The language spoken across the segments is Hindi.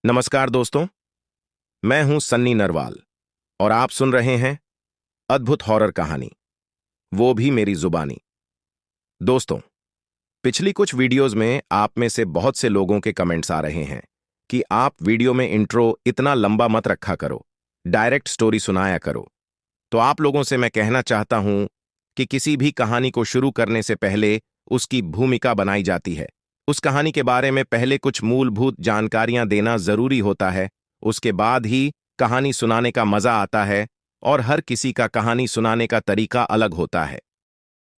नमस्कार दोस्तों। मैं हूं सन्नी नरवाल और आप सुन रहे हैं अद्भुत हॉरर कहानी, वो भी मेरी जुबानी। दोस्तों, पिछली कुछ वीडियोस में आप में से बहुत से लोगों के कमेंट्स आ रहे हैं कि आप वीडियो में इंट्रो इतना लंबा मत रखा करो, डायरेक्ट स्टोरी सुनाया करो। तो आप लोगों से मैं कहना चाहता हूं कि किसी भी कहानी को शुरू करने से पहले उसकी भूमिका बनाई जाती है। उस कहानी के बारे में पहले कुछ मूलभूत जानकारियां देना जरूरी होता है। उसके बाद ही कहानी सुनाने का मजा आता है और हर किसी का कहानी सुनाने का तरीका अलग होता है।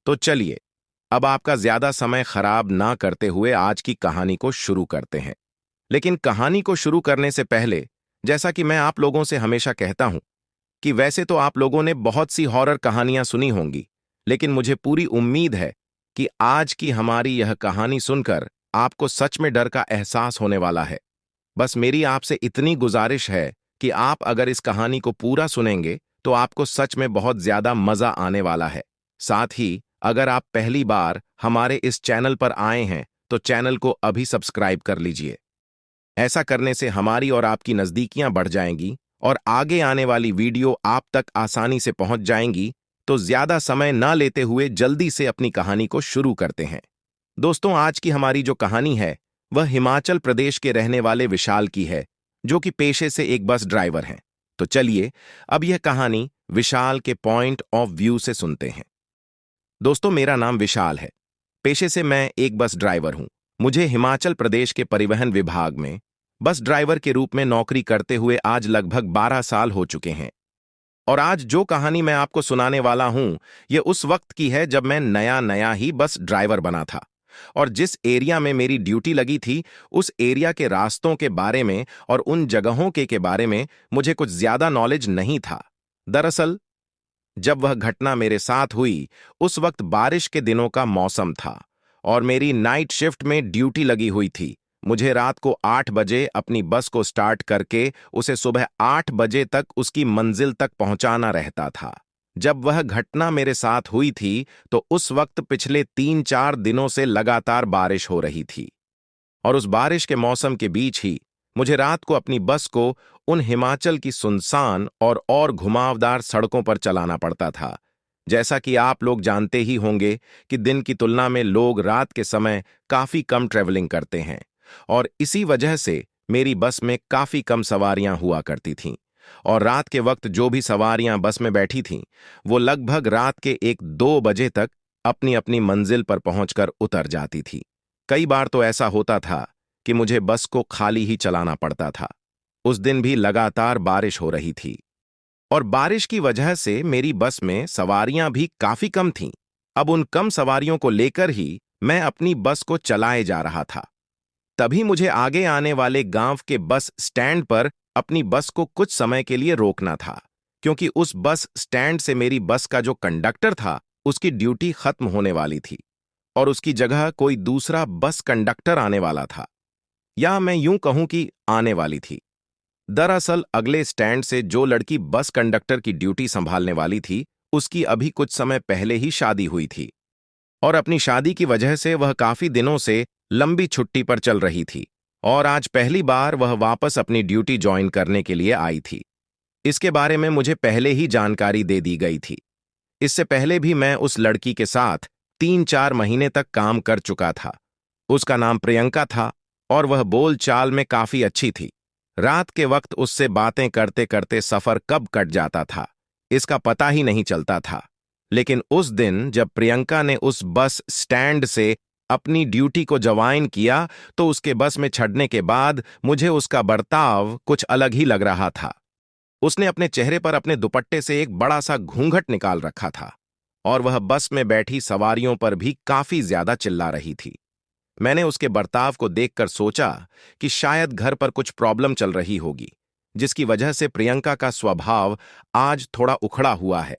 तो चलिए, अब आपका ज्यादा समय खराब ना करते हुए आज की कहानी को शुरू करते हैं। लेकिन कहानी को शुरू करने से पहले, जैसा कि मैं आप लोगों से हमेशा कहता हूं कि वैसे तो आप लोगों ने बहुत सी हॉरर कहानियां सुनी होंगी, लेकिन मुझे पूरी उम्मीद है कि आज की हमारी यह कहानी सुनकर आपको सच में डर का एहसास होने वाला है। बस मेरी आपसे इतनी गुजारिश है कि आप अगर इस कहानी को पूरा सुनेंगे तो आपको सच में बहुत ज्यादा मजा आने वाला है। साथ ही अगर आप पहली बार हमारे इस चैनल पर आए हैं तो चैनल को अभी सब्सक्राइब कर लीजिए। ऐसा करने से हमारी और आपकी नजदीकियां बढ़ जाएंगी और आगे आने वाली वीडियो आप तक आसानी से पहुंच जाएंगी। तो ज्यादा समय ना लेते हुए जल्दी से अपनी कहानी को शुरू करते हैं। दोस्तों, आज की हमारी जो कहानी है वह हिमाचल प्रदेश के रहने वाले विशाल की है, जो कि पेशे से एक बस ड्राइवर हैं। तो चलिए अब यह कहानी विशाल के पॉइंट ऑफ व्यू से सुनते हैं। दोस्तों, मेरा नाम विशाल है। पेशे से मैं एक बस ड्राइवर हूं। मुझे हिमाचल प्रदेश के परिवहन विभाग में बस ड्राइवर के रूप में नौकरी करते हुए आज लगभग 12 साल हो चुके हैं। और आज जो कहानी मैं आपको सुनाने वाला हूं, यह उस वक्त की है जब मैं नया नया ही बस ड्राइवर बना था। और जिस एरिया में मेरी ड्यूटी लगी थी, उस एरिया के रास्तों के बारे में और उन जगहों के बारे में मुझे कुछ ज्यादा नॉलेज नहीं था। दरअसल जब वह घटना मेरे साथ हुई, उस वक्त बारिश के दिनों का मौसम था और मेरी नाइट शिफ्ट में ड्यूटी लगी हुई थी। मुझे रात को 8 बजे अपनी बस को स्टार्ट करके उसे सुबह 8 बजे तक उसकी मंजिल तक पहुंचाना रहता था। जब वह घटना मेरे साथ हुई थी तो उस वक्त पिछले 3-4 दिनों से लगातार बारिश हो रही थी और उस बारिश के मौसम के बीच ही मुझे रात को अपनी बस को उन हिमाचल की सुनसान और घुमावदार सड़कों पर चलाना पड़ता था। जैसा कि आप लोग जानते ही होंगे कि दिन की तुलना में लोग रात के समय काफी कम ट्रेवलिंग करते हैं और इसी वजह से मेरी बस में काफी कम सवारियां हुआ करती थीं। और रात के वक्त जो भी सवारियां बस में बैठी थीं, वो लगभग रात के 1-2 बजे तक अपनी अपनी मंजिल पर पहुंचकर उतर जाती थी। कई बार तो ऐसा होता था कि मुझे बस को खाली ही चलाना पड़ता था। उस दिन भी लगातार बारिश हो रही थी और बारिश की वजह से मेरी बस में सवारियां भी काफी कम थीं। अब उन कम सवारियों को लेकर ही मैं अपनी बस को चलाए जा रहा था। तभी मुझे आगे आने वाले गांव के बस स्टैंड पर अपनी बस को कुछ समय के लिए रोकना था, क्योंकि उस बस स्टैंड से मेरी बस का जो कंडक्टर था उसकी ड्यूटी खत्म होने वाली थी और उसकी जगह कोई दूसरा बस कंडक्टर आने वाला था, या मैं यूं कहूं कि आने वाली थी। दरअसल अगले स्टैंड से जो लड़की बस कंडक्टर की ड्यूटी संभालने वाली थी, उसकी अभी कुछ समय पहले ही शादी हुई थी और अपनी शादी की वजह से वह काफी दिनों से लंबी छुट्टी पर चल रही थी और आज पहली बार वह वापस अपनी ड्यूटी ज्वाइन करने के लिए आई थी। इसके बारे में मुझे पहले ही जानकारी दे दी गई थी। इससे पहले भी मैं उस लड़की के साथ 3-4 महीने तक काम कर चुका था। उसका नाम प्रियंका था और वह बोल चाल में काफी अच्छी थी। रात के वक्त उससे बातें करते करते सफर कब कट जाता था, इसका पता ही नहीं चलता था। लेकिन उस दिन जब प्रियंका ने उस बस स्टैंड से अपनी ड्यूटी को ज्वाइन किया, तो उसके बस में चढ़ने के बाद मुझे उसका बर्ताव कुछ अलग ही लग रहा था। उसने अपने चेहरे पर अपने दुपट्टे से एक बड़ा सा घूंघट निकाल रखा था और वह बस में बैठी सवारियों पर भी काफी ज्यादा चिल्ला रही थी। मैंने उसके बर्ताव को देखकर सोचा कि शायद घर पर कुछ प्रॉब्लम चल रही होगी, जिसकी वजह से प्रियंका का स्वभाव आज थोड़ा उखड़ा हुआ है।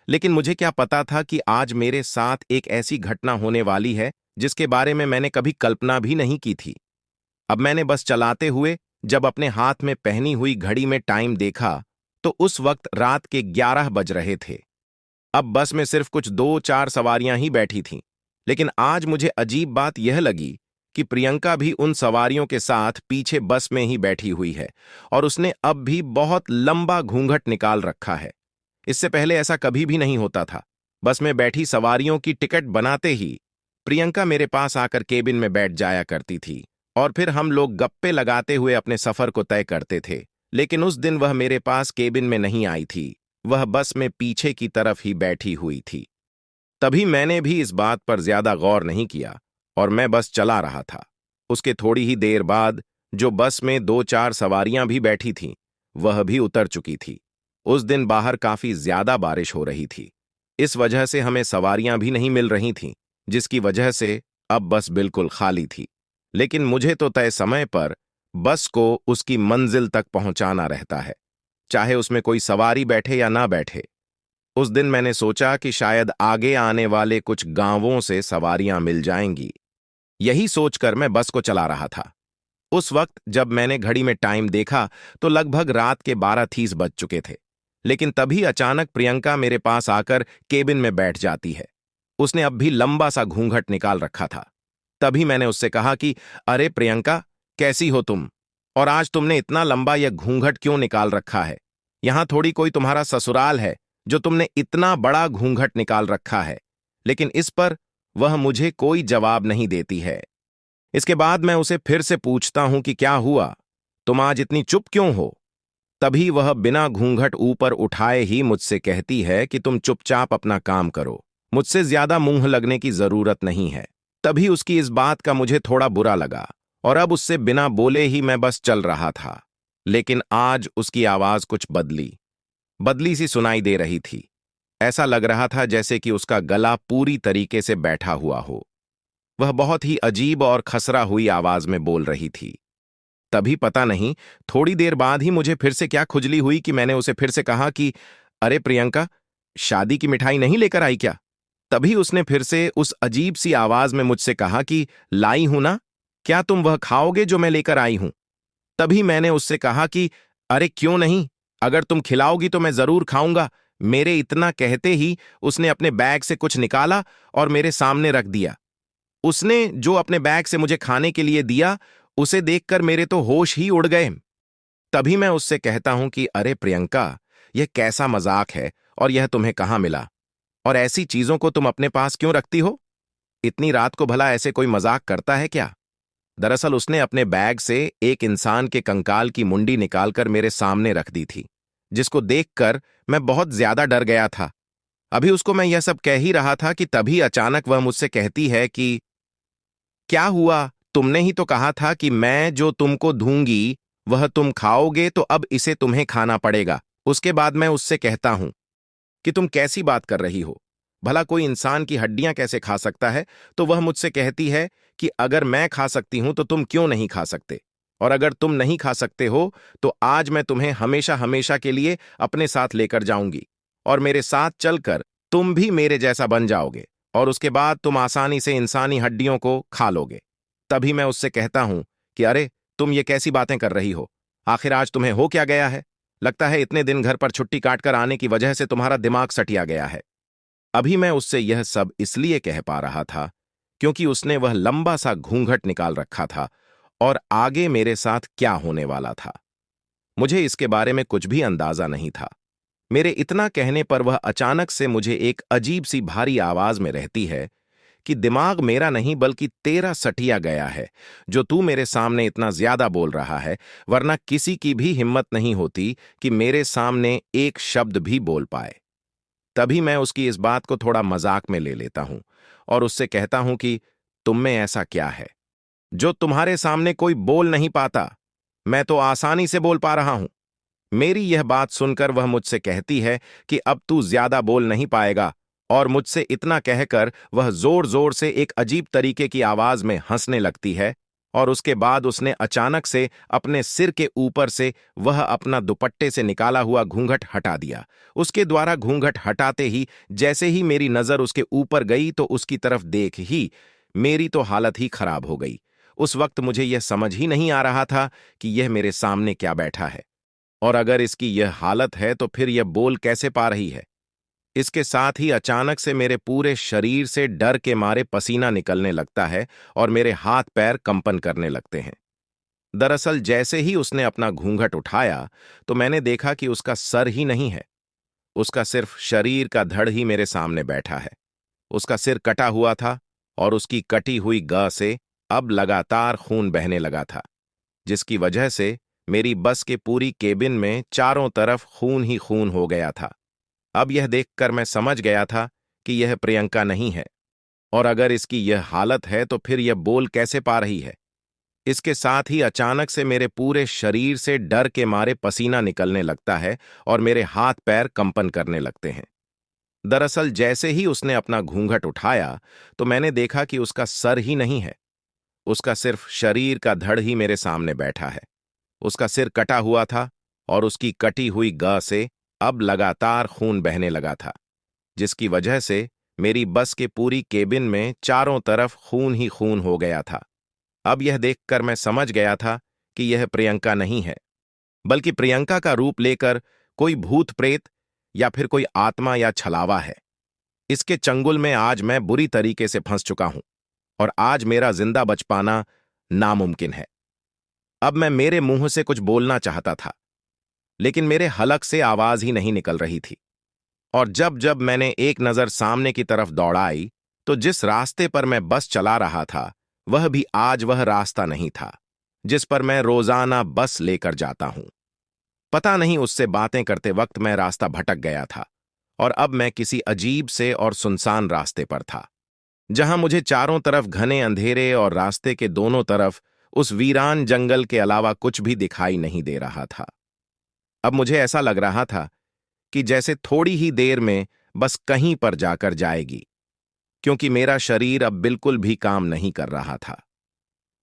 लेकिन मुझे क्या पता था कि आज मेरे साथ एक ऐसी घटना होने वाली है जिसके बारे में मैंने कभी कल्पना भी नहीं की थी। अब मैंने बस चलाते हुए जब अपने हाथ में पहनी हुई घड़ी में टाइम देखा तो उस वक्त रात के 11 बज रहे थे। अब बस में सिर्फ कुछ 2-4 सवारियां ही बैठी थीं, लेकिन आज मुझे अजीब बात यह लगी कि प्रियंका भी उन सवारियों के साथ पीछे बस में ही बैठी हुई है और उसने अब भी बहुत लंबा घूंघट निकाल रखा है। इससे पहले ऐसा कभी भी नहीं होता था। बस में बैठी सवारियों की टिकट बनाते ही प्रियंका मेरे पास आकर केबिन में बैठ जाया करती थी और फिर हम लोग गप्पे लगाते हुए अपने सफर को तय करते थे। लेकिन उस दिन वह मेरे पास केबिन में नहीं आई थी, वह बस में पीछे की तरफ ही बैठी हुई थी। तभी मैंने भी इस बात पर ज्यादा गौर नहीं किया और मैं बस चला रहा था। उसके थोड़ी ही देर बाद जो बस में 2-4 सवारियां भी बैठी थीं, वह भी उतर चुकी थी। उस दिन बाहर काफी ज्यादा बारिश हो रही थी। इस वजह से हमें सवारियां भी नहीं मिल रही थीं, जिसकी वजह से अब बस बिल्कुल खाली थी। लेकिन मुझे तो तय समय पर बस को उसकी मंजिल तक पहुंचाना रहता है, चाहे उसमें कोई सवारी बैठे या ना बैठे। उस दिन मैंने सोचा कि शायद आगे आने वाले कुछ गांवों से सवारियां मिल जाएंगी। यही सोचकर मैं बस को चला रहा था। उस वक्त जब मैंने घड़ी में टाइम देखा तो लगभग रात के 12:30 बज चुके थे। लेकिन तभी अचानक प्रियंका मेरे पास आकर केबिन में बैठ जाती है। उसने अब भी लंबा सा घूंघट निकाल रखा था। तभी मैंने उससे कहा कि अरे प्रियंका, कैसी हो तुम? और आज तुमने इतना लंबा यह घूंघट क्यों निकाल रखा है? यहां थोड़ी कोई तुम्हारा ससुराल है जो तुमने इतना बड़ा घूंघट निकाल रखा है। लेकिन इस पर वह मुझे कोई जवाब नहीं देती है। इसके बाद मैं उसे फिर से पूछता हूं कि क्या हुआ, तुम आज इतनी चुप क्यों हो? तभी वह बिना घूंघट ऊपर उठाए ही मुझसे कहती है कि तुम चुपचाप अपना काम करो, मुझसे ज्यादा मुंह लगने की जरूरत नहीं है। तभी उसकी इस बात का मुझे थोड़ा बुरा लगा और अब उससे बिना बोले ही मैं बस चल रहा था। लेकिन आज उसकी आवाज कुछ बदली बदली सी सुनाई दे रही थी। ऐसा लग रहा था जैसे कि उसका गला पूरी तरीके से बैठा हुआ हो। वह बहुत ही अजीब और खसरा हुई आवाज में बोल रही थी। तभी पता नहीं थोड़ी देर बाद ही मुझे फिर से क्या खुजली हुई कि मैंने उसे फिर से कहा कि अरे प्रियंका, शादी की मिठाई नहीं लेकर आई क्या? तभी उसने फिर से उस अजीब सी आवाज में मुझसे कहा कि लाई हूं ना, क्या तुम वह खाओगे जो मैं लेकर आई हूं? तभी मैंने उससे कहा कि अरे क्यों नहीं, अगर तुम खिलाओगी तो मैं जरूर खाऊंगा। मेरे इतना कहते ही उसने अपने बैग से कुछ निकाला और मेरे सामने रख दिया। उसने जो अपने बैग से मुझे खाने के लिए दिया, उसे देखकर मेरे तो होश ही उड़ गए। तभी मैं उससे कहता हूं कि अरे प्रियंका, यह कैसा मजाक है और यह तुम्हें कहाँ मिला? और ऐसी चीजों को तुम अपने पास क्यों रखती हो? इतनी रात को भला ऐसे कोई मजाक करता है क्या? दरअसल उसने अपने बैग से एक इंसान के कंकाल की मुंडी निकालकर मेरे सामने रख दी थी, जिसको देखकर मैं बहुत ज्यादा डर गया था। अभी उसको मैं यह सब कह ही रहा था कि तभी अचानक वह मुझसे कहती है कि क्या हुआ, तुमने ही तो कहा था कि मैं जो तुमको दूंगी वह तुम खाओगे, तो अब इसे तुम्हें खाना पड़ेगा। उसके बाद मैं उससे कहता हूं कि तुम कैसी बात कर रही हो, भला कोई इंसान की हड्डियां कैसे खा सकता है? तो वह मुझसे कहती है कि अगर मैं खा सकती हूं तो तुम क्यों नहीं खा सकते? और अगर तुम नहीं खा सकते हो तो आज मैं तुम्हें हमेशा हमेशा के लिए अपने साथ लेकर जाऊंगी और मेरे साथ चलकर तुम भी मेरे जैसा बन जाओगे और उसके बाद तुम आसानी से इंसानी हड्डियों को खा लोगे। तभी मैं उससे कहता हूं कि अरे, तुम ये कैसी बातें कर रही हो? आखिर आज तुम्हें हो क्या गया है? लगता है इतने दिन घर पर छुट्टी काटकर आने की वजह से तुम्हारा दिमाग सटिया गया है। अभी मैं उससे यह सब इसलिए कह पा रहा था क्योंकि उसने वह लंबा सा घूंघट निकाल रखा था और आगे मेरे साथ क्या होने वाला था मुझे इसके बारे में कुछ भी अंदाजा नहीं था। मेरे इतना कहने पर वह अचानक से मुझे एक अजीब सी भारी आवाज में रहती है कि दिमाग मेरा नहीं बल्कि तेरा सटिया गया है, जो तू मेरे सामने इतना ज्यादा बोल रहा है, वरना किसी की भी हिम्मत नहीं होती कि मेरे सामने एक शब्द भी बोल पाए। तभी मैं उसकी इस बात को थोड़ा मजाक में ले लेता हूं और उससे कहता हूं कि तुम में ऐसा क्या है जो तुम्हारे सामने कोई बोल नहीं पाता? मैं तो आसानी से बोल पा रहा हूं। मेरी यह बात सुनकर वह मुझसे कहती है कि अब तू ज्यादा बोल नहीं पाएगा और मुझसे इतना कहकर वह जोर जोर से एक अजीब तरीके की आवाज में हंसने लगती है और उसके बाद उसने अचानक से अपने सिर के ऊपर से वह अपना दुपट्टे से निकाला हुआ घूंघट हटा दिया। उसके द्वारा घूंघट हटाते ही जैसे ही मेरी नजर उसके ऊपर गई तो उसकी तरफ देख ही मेरी तो हालत ही खराब हो गई। उस वक्त मुझे यह समझ ही नहीं आ रहा था कि यह मेरे सामने क्या बैठा है और अगर इसकी यह हालत है तो फिर यह बोल कैसे पा रही है। इसके साथ ही अचानक से मेरे पूरे शरीर से डर के मारे पसीना निकलने लगता है और मेरे हाथ पैर कंपन करने लगते हैं। दरअसल जैसे ही उसने अपना घूंघट उठाया तो मैंने देखा कि उसका सर ही नहीं है, उसका सिर्फ शरीर का धड़ ही मेरे सामने बैठा है। उसका सिर कटा हुआ था और उसकी कटी हुई ग से अब लगातार खून बहने लगा था, जिसकी वजह से मेरी बस के पूरी केबिन में चारों तरफ खून ही खून हो गया था। अब यह देखकर मैं समझ गया था कि यह प्रियंका नहीं है, और अगर इसकी यह हालत है तो फिर यह बोल कैसे पा रही है। इसके साथ ही अचानक से मेरे पूरे शरीर से डर के मारे पसीना निकलने लगता है और मेरे हाथ पैर कंपन करने लगते हैं। दरअसल जैसे ही उसने अपना घूंघट उठाया तो मैंने देखा कि उसका सर ही नहीं है, उसका सिर्फ शरीर का धड़ ही मेरे सामने बैठा है। उसका सिर कटा हुआ था और उसकी कटी हुई ग से अब लगातार खून बहने लगा था, जिसकी वजह से मेरी बस के पूरी केबिन में चारों तरफ खून ही खून हो गया था। अब यह देखकर मैं समझ गया था कि यह प्रियंका नहीं है, बल्कि प्रियंका का रूप लेकर कोई भूत प्रेत या फिर कोई आत्मा या छलावा है। इसके चंगुल में आज मैं बुरी तरीके से फंस चुका हूं और आज मेरा जिंदा बच पाना नामुमकिन है। अब मैं मेरे मुंह से कुछ बोलना चाहता था, लेकिन मेरे हलक से आवाज ही नहीं निकल रही थी। और जब जब मैंने एक नजर सामने की तरफ दौड़ाई तो जिस रास्ते पर मैं बस चला रहा था वह भी आज वह रास्ता नहीं था जिस पर मैं रोजाना बस लेकर जाता हूं। पता नहीं उससे बातें करते वक्त मैं रास्ता भटक गया था और अब मैं किसी अजीब से और सुनसान रास्ते पर था, जहां मुझे चारों तरफ घने अंधेरे और रास्ते के दोनों तरफ उस वीरान जंगल के अलावा कुछ भी दिखाई नहीं दे रहा था। अब मुझे ऐसा लग रहा था कि जैसे थोड़ी ही देर में बस कहीं पर जाकर जाएगी, क्योंकि मेरा शरीर अब बिल्कुल भी काम नहीं कर रहा था।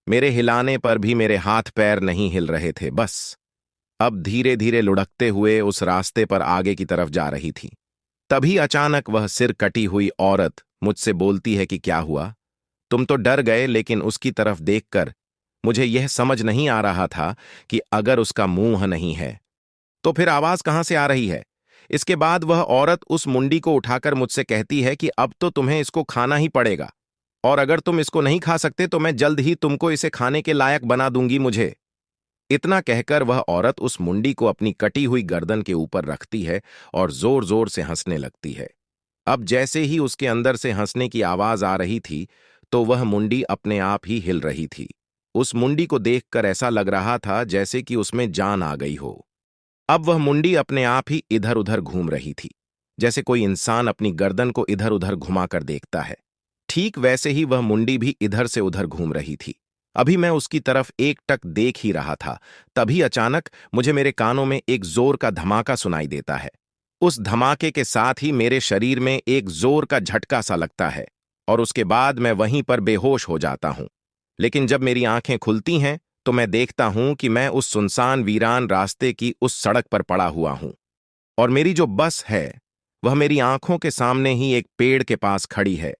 मेरे हिलाने पर भी मेरे हाथ पैर नहीं हिल रहे थे। बस अब धीरे धीरे लुढ़कते हुए उस रास्ते पर आगे की तरफ जा रही थी। तभी अचानक वह सिर कटी हुई औरत मुझसे बोलती है कि क्या हुआ, तुम तो डर गए। लेकिन उसकी तरफ देखकर मुझे यह समझ नहीं आ रहा था कि अगर उसका मुंह नहीं है तो फिर आवाज कहां से आ रही है। इसके बाद वह औरत उस मुंडी को उठाकर मुझसे कहती है कि अब तो तुम्हें इसको खाना ही पड़ेगा, और अगर तुम इसको नहीं खा सकते तो मैं जल्द ही तुमको इसे खाने के लायक बना दूंगी मुझे। इतना कहकर वह औरत उस मुंडी को अपनी कटी हुई गर्दन के ऊपर रखती है और जोर जोर से हंसने लगती है। अब जैसे ही उसके अंदर से हंसने की आवाज आ रही थी तो वह मुंडी अपने आप ही हिल रही थी। उस मुंडी को देखकर ऐसा लग रहा था जैसे कि उसमें जान आ गई हो। अब वह मुंडी अपने आप ही इधर उधर घूम रही थी, जैसे कोई इंसान अपनी गर्दन को इधर उधर घुमाकर देखता है। ठीक वैसे ही वह मुंडी भी इधर से उधर घूम रही थी। अभी मैं उसकी तरफ एकटक देख ही रहा था, तभी अचानक मुझे मेरे कानों में एक जोर का धमाका सुनाई देता है। उस धमाके के साथ ही मेरे शरीर में एक जोर का झटका सा लगता है और उसके बाद मैं वहीं पर बेहोश हो जाता हूं। लेकिन जब मेरी आंखें खुलती हैं तो मैं देखता हूं कि मैं उस सुनसान वीरान रास्ते की उस सड़क पर पड़ा हुआ हूं, और मेरी जो बस है वह मेरी आंखों के सामने ही एक पेड़ के पास खड़ी है।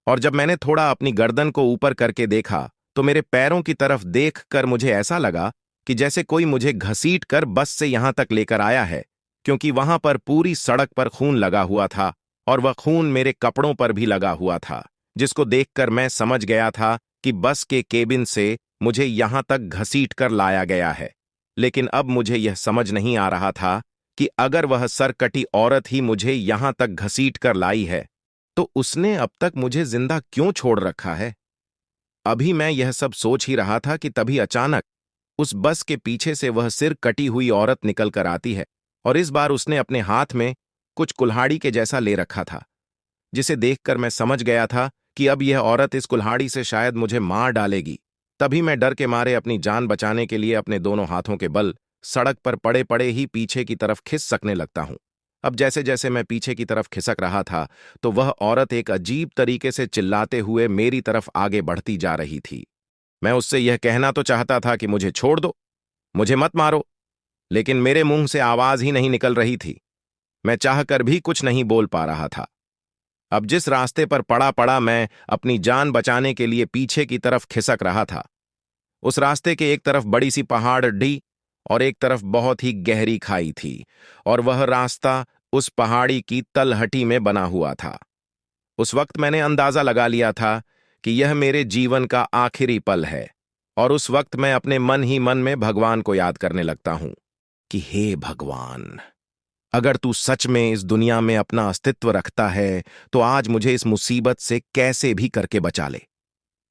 और जब मैंने थोड़ा अपनी गर्दन को ऊपर करके देखा तो मेरे पैरों की तरफ देखकर मुझे ऐसा लगा कि जैसे कोई मुझे घसीट कर बस से यहां तक लेकर आया है, क्योंकि वहां पर पूरी सड़क पर खून लगा हुआ था और वह खून मेरे कपड़ों पर भी लगा हुआ था, जिसको देखकर मैं समझ गया था कि बस के केबिन से मुझे यहां तक घसीट कर लाया गया है। लेकिन अब मुझे यह समझ नहीं आ रहा था कि अगर वह सरकटी औरत ही मुझे यहां तक घसीट कर लाई है तो उसने अब तक मुझे जिंदा क्यों छोड़ रखा है। अभी मैं यह सब सोच ही रहा था कि तभी अचानक उस बस के पीछे से वह सिर कटी हुई औरत निकल कर आती है, और इस बार उसने अपने हाथ में कुछ कुल्हाड़ी के जैसा ले रखा था, जिसे देखकर मैं समझ गया था कि अब यह औरत इस कुल्हाड़ी से शायद मुझे मार डालेगी। तभी मैं डर के मारे अपनी जान बचाने के लिए अपने दोनों हाथों के बल सड़क पर पड़े पड़े ही पीछे की तरफ खिसकने लगता हूं। अब जैसे जैसे मैं पीछे की तरफ खिसक रहा था तो वह औरत एक अजीब तरीके से चिल्लाते हुए मेरी तरफ आगे बढ़ती जा रही थी। मैं उससे यह कहना तो चाहता था कि मुझे छोड़ दो, मुझे मत मारो, लेकिन मेरे मुंह से आवाज ही नहीं निकल रही थी। मैं चाहकर भी कुछ नहीं बोल पा रहा था। अब जिस रास्ते पर पड़ा पड़ा मैं अपनी जान बचाने के लिए पीछे की तरफ खिसक रहा था, उस रास्ते के एक तरफ बड़ी सी पहाड़ ढी और एक तरफ बहुत ही गहरी खाई थी, और वह रास्ता उस पहाड़ी की तलहटी में बना हुआ था। उस वक्त मैंने अंदाजा लगा लिया था कि यह मेरे जीवन का आखिरी पल है, और उस वक्त मैं अपने मन ही मन में भगवान को याद करने लगता हूं कि हे भगवान, अगर तू सच में इस दुनिया में अपना अस्तित्व रखता है तो आज मुझे इस मुसीबत से कैसे भी करके बचा ले।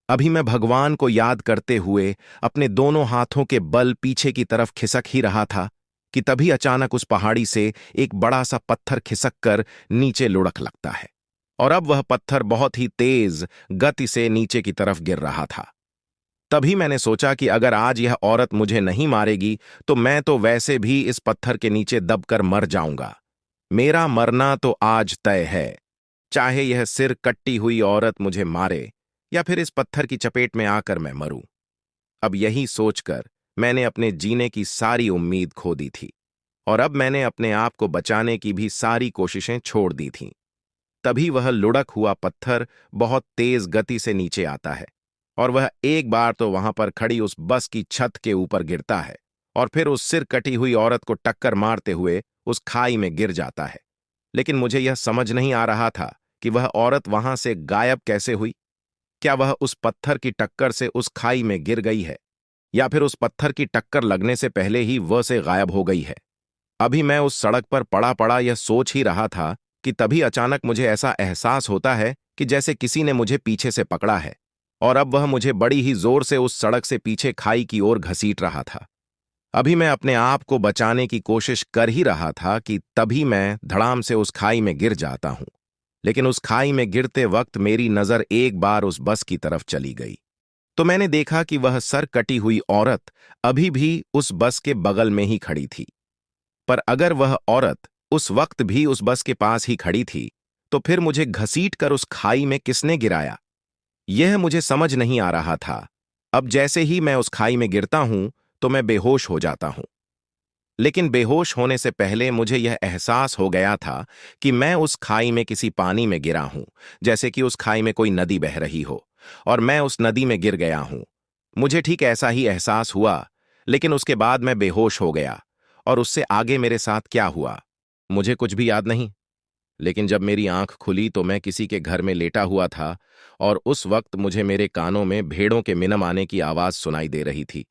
अभी मैं भगवान को याद करते हुए अपने दोनों हाथों के बल पीछे की तरफ खिसक ही रहा था कि तभी अचानक उस पहाड़ी से एक बड़ा सा पत्थर खिसक कर नीचे लुढ़क लगता है, और अब वह पत्थर बहुत ही तेज गति से नीचे की तरफ गिर रहा था। तभी मैंने सोचा कि अगर आज यह औरत मुझे नहीं मारेगी तो मैं तो वैसे भी इस पत्थर के नीचे दबकर मर जाऊंगा। मेरा मरना तो आज तय है, चाहे यह सिर कट्टी हुई औरत मुझे मारे या फिर इस पत्थर की चपेट में आकर मैं मरूं। अब यही सोचकर मैंने अपने जीने की सारी उम्मीद खो दी थी, और अब मैंने अपने आप को बचाने की भी सारी कोशिशें छोड़ दी थीं। तभी वह लुढ़क हुआ पत्थर बहुत तेज गति से नीचे आता है, और वह एक बार तो वहां पर खड़ी उस बस की छत के ऊपर गिरता है, और फिर उस सिर कटी हुई औरत को टक्कर मारते हुए उस खाई में गिर जाता है। लेकिन मुझे यह समझ नहीं आ रहा था कि वह औरत वहां से गायब कैसे हुई। क्या वह उस पत्थर की टक्कर से उस खाई में गिर गई है, या फिर उस पत्थर की टक्कर लगने से पहले ही वह से गायब हो गई है। अभी मैं उस सड़क पर पड़ा पड़ा यह सोच ही रहा था कि तभी अचानक मुझे ऐसा एहसास होता है कि जैसे किसी ने मुझे पीछे से पकड़ा है, और अब वह मुझे बड़ी ही जोर से उस सड़क से पीछे खाई की ओर घसीट रहा था। अभी मैं अपने आप को बचाने की कोशिश कर ही रहा था कि तभी मैं धड़ाम से उस खाई में गिर जाता हूं। लेकिन उस खाई में गिरते वक्त मेरी नजर एक बार उस बस की तरफ चली गई, तो मैंने देखा कि वह सर कटी हुई औरत अभी भी उस बस के बगल में ही खड़ी थी। पर अगर वह औरत उस वक्त भी उस बस के पास ही खड़ी थी, तो फिर मुझे घसीट कर उस खाई में किसने गिराया, यह मुझे समझ नहीं आ रहा था। अब जैसे ही मैं उस खाई में गिरता हूं तो मैं बेहोश हो जाता हूं। लेकिन बेहोश होने से पहले मुझे यह एहसास हो गया था कि मैं उस खाई में किसी पानी में गिरा हूं, जैसे कि उस खाई में कोई नदी बह रही हो और मैं उस नदी में गिर गया हूं। मुझे ठीक ऐसा ही एहसास हुआ, लेकिन उसके बाद मैं बेहोश हो गया, और उससे आगे मेरे साथ क्या हुआ मुझे कुछ भी याद नहीं। लेकिन जब मेरी आंख खुली तो मैं किसी के घर में लेटा हुआ था, और उस वक्त मुझे मेरे कानों में भेड़ों के मिनमाने की आवाज सुनाई दे रही थी।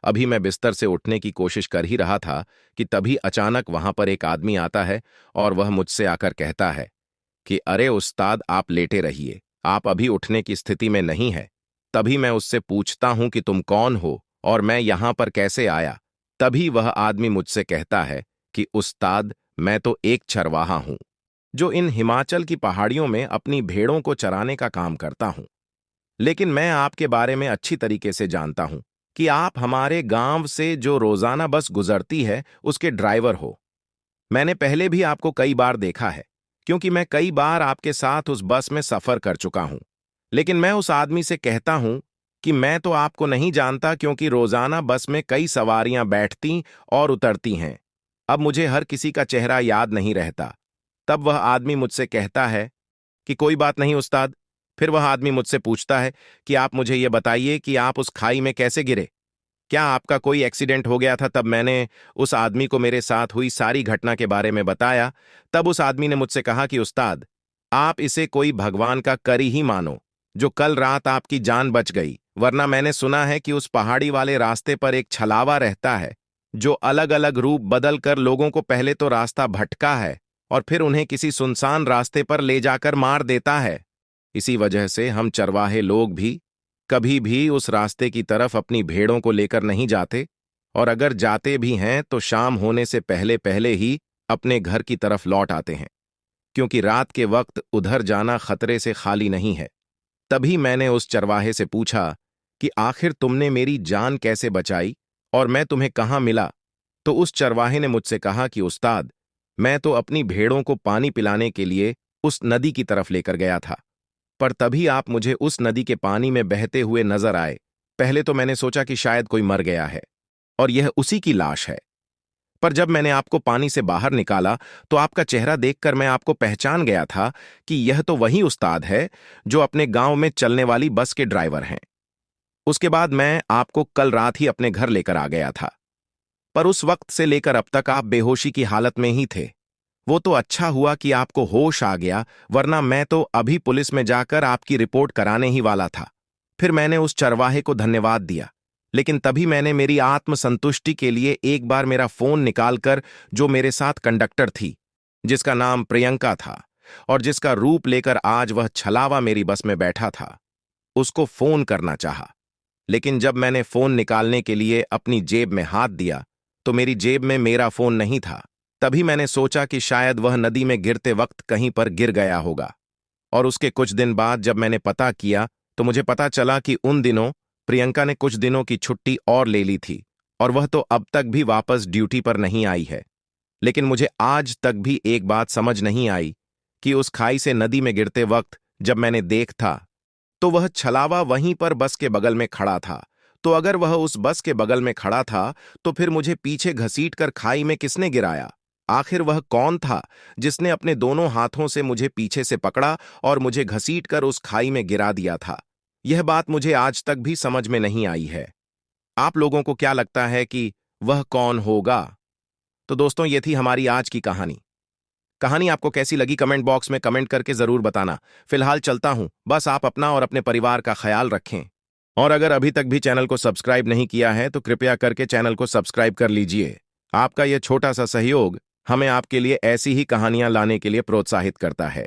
अभी मैं बिस्तर से उठने की कोशिश कर ही रहा था कि तभी अचानक वहां पर एक आदमी आता है, और वह मुझसे आकर कहता है कि अरे उस्ताद, आप लेटे रहिए, आप अभी उठने की स्थिति में नहीं है। तभी मैं उससे पूछता हूं कि तुम कौन हो और मैं यहां पर कैसे आया। तभी वह आदमी मुझसे कहता है कि उस्ताद, मैं तो एक चरवाहा हूं जो इन हिमाचल की पहाड़ियों में अपनी भेड़ों को चराने का काम करता हूं। लेकिन मैं आपके बारे में अच्छी तरीके से जानता हूं कि आप हमारे गांव से जो रोजाना बस गुजरती है उसके ड्राइवर हो। मैंने पहले भी आपको कई बार देखा है, क्योंकि मैं कई बार आपके साथ उस बस में सफर कर चुका हूं। लेकिन मैं उस आदमी से कहता हूं कि मैं तो आपको नहीं जानता, क्योंकि रोजाना बस में कई सवारियां बैठती और उतरती हैं। अब मुझे हर किसी का चेहरा याद नहीं रहता। तब वह आदमी मुझसे कहता है कि कोई बात नहीं उस्ताद। फिर वह आदमी मुझसे पूछता है कि आप मुझे यह बताइए कि आप उस खाई में कैसे गिरे, क्या आपका कोई एक्सीडेंट हो गया था। तब मैंने उस आदमी को मेरे साथ हुई सारी घटना के बारे में बताया। तब उस आदमी ने मुझसे कहा कि उस्ताद, आप इसे कोई भगवान का कर ही मानो जो कल रात आपकी जान बच गई, वरना मैंने सुना है कि उस पहाड़ी वाले रास्ते पर एक छलावा रहता है जो अलग अलग रूप बदल कर लोगों को पहले तो रास्ता भटका है और फिर उन्हें किसी सुनसान रास्ते पर ले जाकर मार देता है। इसी वजह से हम चरवाहे लोग भी कभी भी उस रास्ते की तरफ अपनी भेड़ों को लेकर नहीं जाते, और अगर जाते भी हैं तो शाम होने से पहले पहले ही अपने घर की तरफ लौट आते हैं, क्योंकि रात के वक्त उधर जाना खतरे से खाली नहीं है। तभी मैंने उस चरवाहे से पूछा कि आखिर तुमने मेरी जान कैसे बचाई और मैं तुम्हें कहाँ मिला। तो उस चरवाहे ने मुझसे कहा कि उस्ताद, मैं तो अपनी भेड़ों को पानी पिलाने के लिए उस नदी की तरफ लेकर गया था, पर तभी आप मुझे उस नदी के पानी में बहते हुए नजर आए। पहले तो मैंने सोचा कि शायद कोई मर गया है और यह उसी की लाश है, पर जब मैंने आपको पानी से बाहर निकाला तो आपका चेहरा देखकर मैं आपको पहचान गया था कि यह तो वही उस्ताद है जो अपने गांव में चलने वाली बस के ड्राइवर हैं। उसके बाद मैं आपको कल रात ही अपने घर लेकर आ गया था, पर उस वक्त से लेकर अब तक आप बेहोशी की हालत में ही थे। वो तो अच्छा हुआ कि आपको होश आ गया, वरना मैं तो अभी पुलिस में जाकर आपकी रिपोर्ट कराने ही वाला था। फिर मैंने उस चरवाहे को धन्यवाद दिया, लेकिन तभी मैंने मेरी आत्मसंतुष्टि के लिए एक बार मेरा फोन निकालकर जो मेरे साथ कंडक्टर थी, जिसका नाम प्रियंका था और जिसका रूप लेकर आज वह छलावा मेरी बस में बैठा था, उसको फोन करना चाहा। लेकिन जब मैंने फोन निकालने के लिए अपनी जेब में हाथ दिया तो मेरी जेब में मेरा फोन नहीं था। तभी मैंने सोचा कि शायद वह नदी में गिरते वक्त कहीं पर गिर गया होगा। और उसके कुछ दिन बाद जब मैंने पता किया तो मुझे पता चला कि उन दिनों प्रियंका ने कुछ दिनों की छुट्टी और ले ली थी और वह तो अब तक भी वापस ड्यूटी पर नहीं आई है। लेकिन मुझे आज तक भी एक बात समझ नहीं आई कि उस खाई से नदी में गिरते वक्त जब मैंने देख था तो वह छलावा वहीं पर बस के बगल में खड़ा था। तो अगर वह उस बस के बगल में खड़ा था तो फिर मुझे पीछे घसीटकर खाई में किसने गिराया? आखिर वह कौन था जिसने अपने दोनों हाथों से मुझे पीछे से पकड़ा और मुझे घसीटकर उस खाई में गिरा दिया था? यह बात मुझे आज तक भी समझ में नहीं आई है। आप लोगों को क्या लगता है कि वह कौन होगा? तो दोस्तों, ये थी हमारी आज की कहानी। कहानी आपको कैसी लगी कमेंट बॉक्स में कमेंट करके जरूर बताना। फिलहाल चलता हूं, बस आप अपना और अपने परिवार का ख्याल रखें। और अगर अभी तक भी चैनल को सब्सक्राइब नहीं किया है तो कृपया करके चैनल को सब्सक्राइब कर लीजिए। आपका यह छोटा सा सहयोग हमें आपके लिए ऐसी ही कहानियां लाने के लिए प्रोत्साहित करता है।